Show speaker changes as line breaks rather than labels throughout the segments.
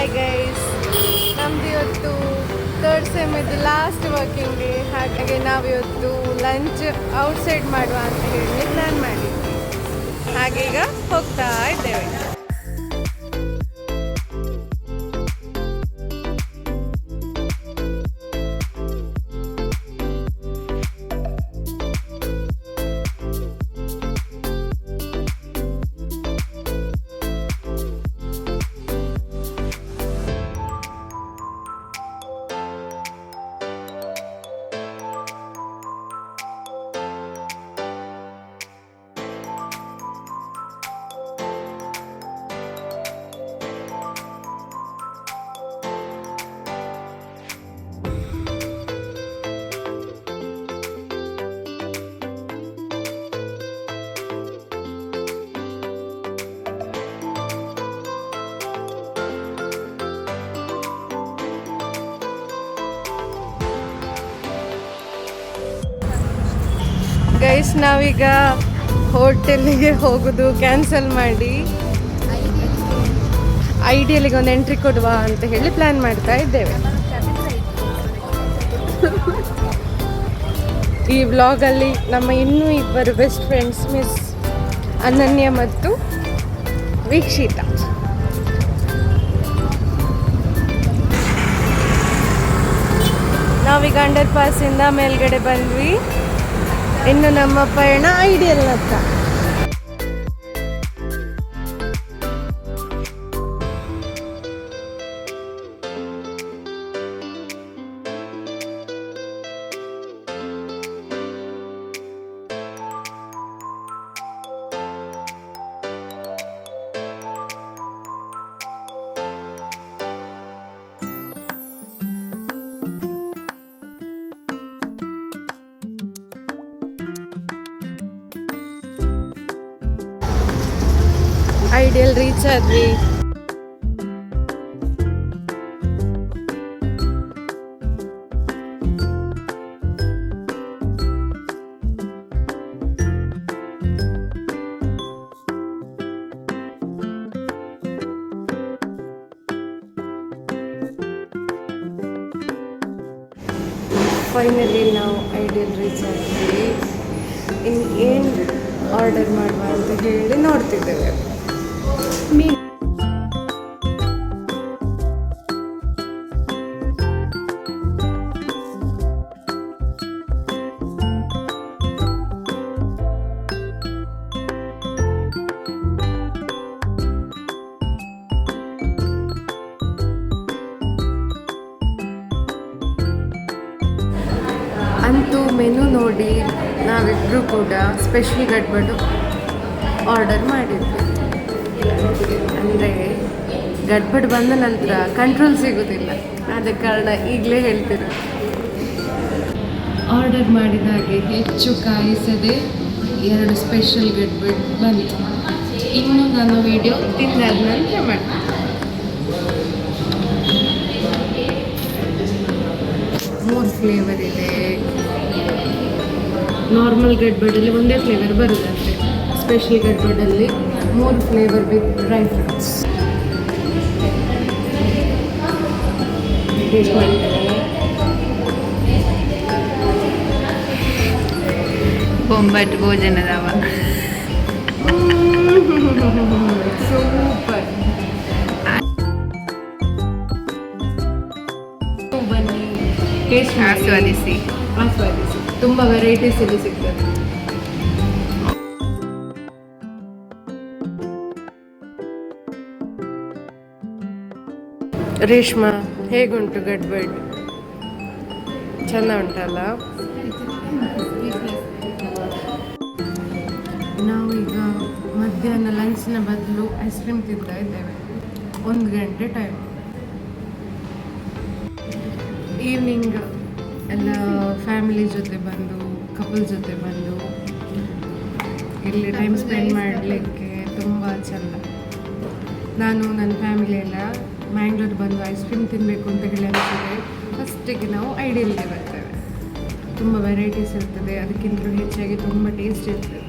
Hi guys, ನಮ್ದು ಇವತ್ತು third sem ಇದು ಲಾಸ್ಟ್ ವರ್ಕಿಂಗ್ ಡೇ. ಹಾಗಾಗಿ ನಾವಿವತ್ತು ಲಂಚ್ ಔಟ್ಸೈಡ್ ಮಾಡುವ ಅಂತ ಹೇಳಿ ಪ್ಲ್ಯಾನ್ ಮಾಡಿದ್ವಿ. ಹಾಗೆ ಈಗ ಹೋಗ್ತಾ ಇದ್ದೇವೆ. ಗೈಸ್, ನಾವೀಗ ಹೋಟೆಲ್ಲಿಗೆ ಹೋಗೋದು ಕ್ಯಾನ್ಸಲ್ ಮಾಡಿ ಐಡಿಯಲ್ಲಿಗೆ ಒಂದು ಎಂಟ್ರಿ ಕೊಡುವ ಅಂತ ಹೇಳಿ ಪ್ಲ್ಯಾನ್ ಮಾಡ್ತಾ ಇದ್ದೇವೆ. ಈ ವ್ಲಾಗಲ್ಲಿ ನಮ್ಮ ಇನ್ನೂ ಇಬ್ಬರು ಬೆಸ್ಟ್ ಫ್ರೆಂಡ್ಸ್ ಮಿಸ್ ಅನನ್ಯ ಮತ್ತು ವೀಕ್ಷಿತಾ. ನಾವೀಗ ಅಂಡರ್ ಪಾಸಿಂದ ಮೇಲ್ಗಡೆ ಬಂದ್ವಿ. ಇನ್ನು ನಮ್ಮ ಪಯಣ ಐಡಿಯಲ್ ಹತ್ರ. ಐಡಿಯಲ್ ರೀಚ್ ಆದ್ವಿ. ಫೈನಲಿ ನಾವು ಐಡಿಯಲ್ ರೀಚ್ ಆದ್ವಿ. ಏನು ಆರ್ಡರ್ ಮಾಡುವ ಅಂತ ಹೇಳಿ ನೋಡ್ತಿದ್ದೇವೆ. ಅಂತೂ ಮೆನು ನೋಡಿ ನಾವಿಬ್ಬರು ಕೂಡ ಸ್ಪೆಷಲ್ ಗಡ್ಬಡು ಆರ್ಡರ್ ಮಾಡಿದ್ವಿ. ಅಂದರೆ ಗಡ್ಬಡ್ ಬಂದ ನಂತರ ಕಂಟ್ರೋಲ್ ಸಿಗೋದಿಲ್ಲ, ಆದ ಕಾರಣ ಈಗಲೇ ಹೇಳ್ತಿರೋ. ಆರ್ಡರ್ ಮಾಡಿದ ಹಾಗೆ ಹೆಚ್ಚು ಕಾಯಿಸದೆ 2 ಸ್ಪೆಷಲ್ ಗಡ್ಬಡ್ ಬಂತು. ಇನ್ನು ನಾನು ವಿಡಿಯೋ ತಿಂದಾದ ನಂತರ ಮಾಡ್ತೀನಿ. ಮೂರು ಫ್ಲೇವರ್ ಇದೆ. ನಾರ್ಮಲ್ ಗಡ್ಬಡಲ್ಲಿ ಒಂದೇ ಫ್ಲೇವರ್ ಬರುತ್ತಂತೆ. ಸ್ಪೆಷಲ್ ಗಡ್ಬಡಲ್ಲಿ 3 flavour with dry fruits. Taste ಮಾಡಿದ್ದೇನೆ.
ಬೊಂಬಟ್ ಭೋಜನದವ
ಸೂಪರ್. ಬನ್ನಿ ಟೇಸ್ಟ್
ಆಸ್ವಾದಿಸಿ.
ತುಂಬ ವೆರೈಟೀಸ್ ಇಲ್ಲಿ ಸಿಗ್ತದೆ. ರೇಷ್ಮಾ, ಹೇಗುಂಟು ಗಡ್ಬಡ್? ಚೆಂದ ಉಂಟಲ್ಲ? ನಾವೀಗ ಮಧ್ಯಾಹ್ನ ಲಂಚ್ನ ಬದಲು ಐಸ್ ಕ್ರೀಮ್ ತಿಂತಾ ಇದ್ದೇವೆ. 1 ಗಂಟೆ ಟೈಮ್. ಈವ್ನಿಂಗ್ ಎಲ್ಲ ಫ್ಯಾಮಿಲಿ ಜೊತೆ ಬಂದು, ಕಪಲ್ ಜೊತೆ ಬಂದು ಇಲ್ಲಿ ಟೈಮ್ ಸ್ಪೆಂಡ್ ಮಾಡಲಿಕ್ಕೆ ತುಂಬ ಚೆಂದ. ನಾನು ನನ್ನ ಫ್ಯಾಮಿಲಿ ಎಲ್ಲ ಮ್ಯಾಂಗ್ಳೂರ್ ಬಂದು ಐಸ್ ಕ್ರೀಮ್ ತಿನ್ನಬೇಕು ಅಂತ ಹೇಳಿ ಅನಿಸಿದೆ. ಫಸ್ಟಿಗೆ ನಾವು ಐಡಿಯಲ್ಗೆ ಬರ್ತೇವೆ. ತುಂಬ ವೆರೈಟೀಸ್ ಇರ್ತದೆ, ಅದಕ್ಕಿಂತ ಹೆಚ್ಚಾಗಿ ತುಂಬ ಟೇಸ್ಟ್ ಇರ್ತದೆ.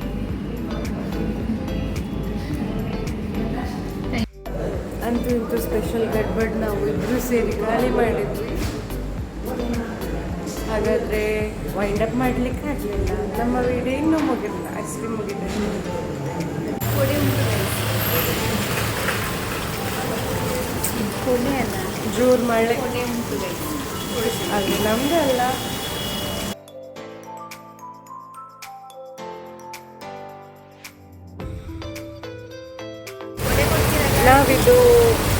ಅಂತೂ ಇಂತೂ ಸ್ಪೆಷಲ್ ಗಡ್ಬಡ್ ನಾವು ಇಬ್ಬರು ಸೇರಿ ಖಾಲಿ ಮಾಡಿದ್ವಿ. ಹಾಗಾದರೆ ವೈಂಡ್ ಅಪ್ ಮಾಡಲಿಕ್ಕೆ ಆಗಲಿಲ್ಲ. ನಮ್ಮ ವಿಡಿಯೋ ಇನ್ನೂ ಮುಗಿಲ್ಲ, ಐಸ್ ಕ್ರೀಮ್ ಮುಗಿದೆ.
ಪುಣೆ ಅಲ್ಲ,
ಜೋರು ಮಳೆ
ಪುಣೆ ಉಂಟು guys.
ಅಲ್ಲಿ ನಮ್ಮದು ಅಲ್ಲ. ನಾವಿದು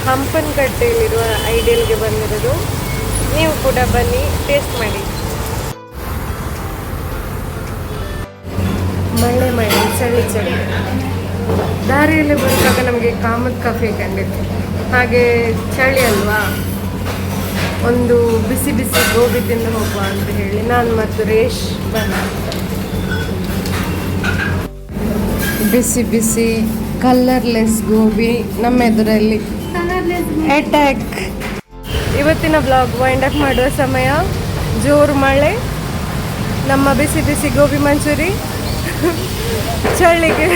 ಹಂಪನಕಟ್ಟೆಯಲ್ಲಿರುವ ಐಡಿಯಲ್ಗೆ ಬಂದಿರೋದು. ನೀವು ಕೂಡ ಬನ್ನಿ, ಟೇಸ್ಟ್ ಮಾಡಿ. ಮಳೆ ಮಳೆ, ಚಳಿ ಚಳಿ. ದಾರಿಯಲ್ಲಿ ಬರುವಾಗ ನಮಗೆ ಕಾಮತ್ ಕಾಫಿ ಕಂಡಿತ್ತು. ಹಾಗೆ ಚಳಿ ಅಲ್ವಾ, ಒಂದು ಬಿಸಿ ಬಿಸಿ ಗೋಬಿ ತಿಂದು ಹೋಗುವ ಅಂತ ಹೇಳಿ ನಾನು ಮತ್ತು ರೇಶ್ ಬಂದ. ಬಿಸಿ ಬಿಸಿ ಕಲರ್ಲೆಸ್ ಗೋಬಿ ನಮ್ಮ ಎದುರಲ್ಲಿ ಅಟ್ಯಾಕ್. ಇವತ್ತಿನ ಬ್ಲಾಗ್ ವೈಂಡ್ ಅಪ್ ಮಾಡುವ ಸಮಯ. ಜೋರು ಮಳೆ, ನಮ್ಮ ಬಿಸಿ ಬಿಸಿ ಗೋಬಿ ಮಂಚೂರಿ, ಚಳಿಗೆ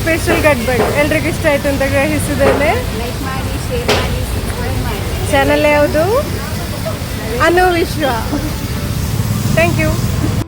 ಸ್ಪೆಷಲ್ ಗಡ್ಬಡ್. ಎಲ್ರಿಗೂ ಇಷ್ಟ ಆಯಿತು ಅಂತ ಗ್ರಹಿಸಿದ್ದೇನೆ.
ಲೈಕ್ ಮಾಡಿ, ಶೇರ್ ಮಾಡಿ, ಸಬ್ಸ್ಕ್ರೈಬ್ ಮಾಡಿ.
ಚಾನಲ್ ಯಾವುದು? ಅನು ವಿಶ್ವ. Thank you.